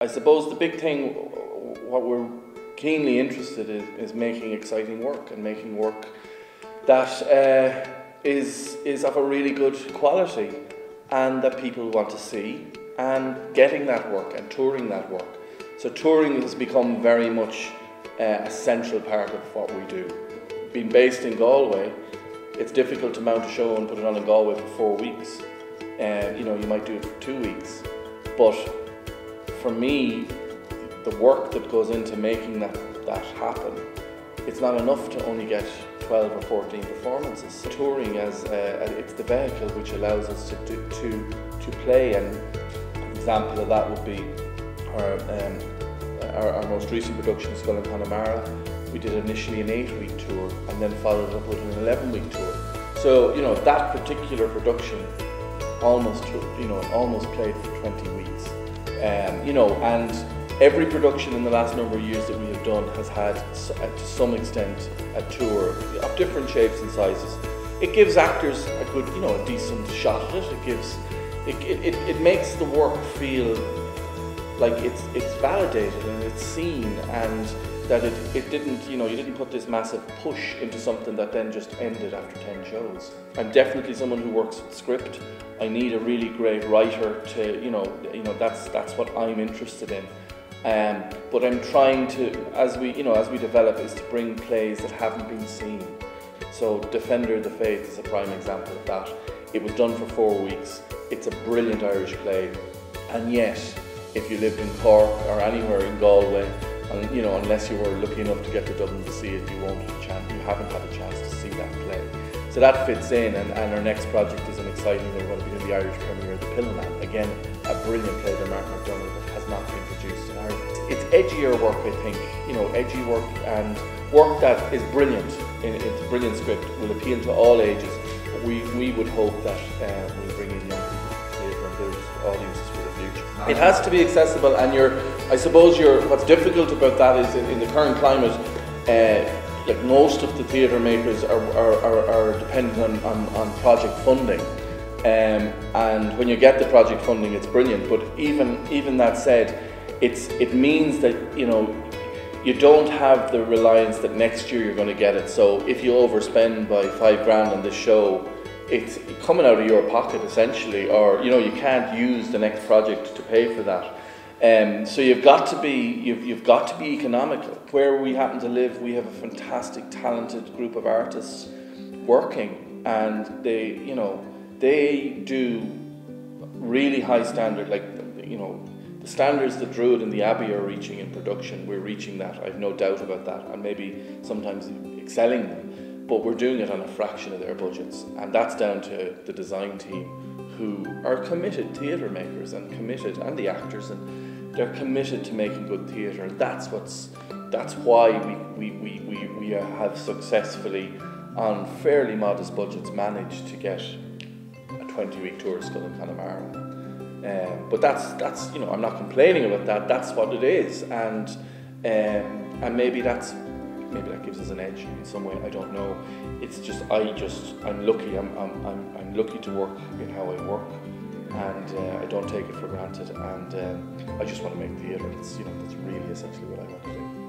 I suppose the big thing, what we're keenly interested in, is making exciting work and making work that is of a really good quality and that people want to see, and getting that work and touring that work. So touring has become very much a central part of what we do. Being based in Galway, it's difficult to mount a show and put it on in Galway for 4 weeks. You know, you might do it for 2 weeks, but for me, the work that goes into making that happen, it's not enough to only get 12 or 14 performances. Touring it's the vehicle which allows us to play, and an example of that would be our most recent production, Skull and Connemara. We did initially an 8-week tour and then followed up with an 11-week tour. So, you know, that particular production almost played for 20 weeks. You know, and every production in the last number of years that we have done has had, to some extent, a tour of different shapes and sizes. It gives actors a good, you know, a decent shot at it. It makes the work feel like it's validated and it's seen, and that it didn't, you know, you didn't put this massive push into something that then just ended after 10 shows. I'm definitely someone who works with script. I need a really great writer to, you know, that's what I'm interested in. But I'm trying to, as we develop, is to bring plays that haven't been seen. So Defender of the Faith is a prime example of that. It was done for 4 weeks. It's a brilliant Irish play, and yet, if you lived in Cork or anywhere in Galway, and you know, unless you were lucky enough to get to Dublin to see it, you haven't had a chance to see that play. So that fits in, and our next project is an exciting. We're going to be doing the Irish premiere of The Pillowman. Again, a brilliant play by Mark MacDonald that has not been produced in Ireland. It's edgier work, I think. You know, edgy work and work that is brilliant. It's a brilliant script. Will appeal to all ages. But we would hope that we'll bring in young people to theatre and build audiences for the future. It has to be accessible, and I suppose what's difficult about that is in the current climate, like most of the theatre makers are dependent on project funding, and when you get the project funding, it's brilliant. But even that said, it means that, you know, you don't have the reliance that next year you're going to get it. So if you overspend by $5 on this show, it's coming out of your pocket essentially, or you know, you can't use the next project to pay for that. So you've got to be economical. Where we happen to live, we have a fantastic, talented group of artists working, and they do really high standard, like, you know, the standards that Druid and the Abbey are reaching in production. We're reaching that. I've no doubt about that, and maybe sometimes excelling them. But we're doing it on a fraction of their budgets, and that's down to the design team, who are committed theatre makers and the actors, and they're committed to making good theatre, and that's why we have successfully, on fairly modest budgets, managed to get a 20-week tour of Skull and Connemara. But that's you know, I'm not complaining about that. That's what it is, and maybe that gives us an edge in some way. I don't know. It's just I'm lucky. I'm lucky to work in how I work, and I don't take it for granted. And I just want to make theatre. That's really essentially what I want to do.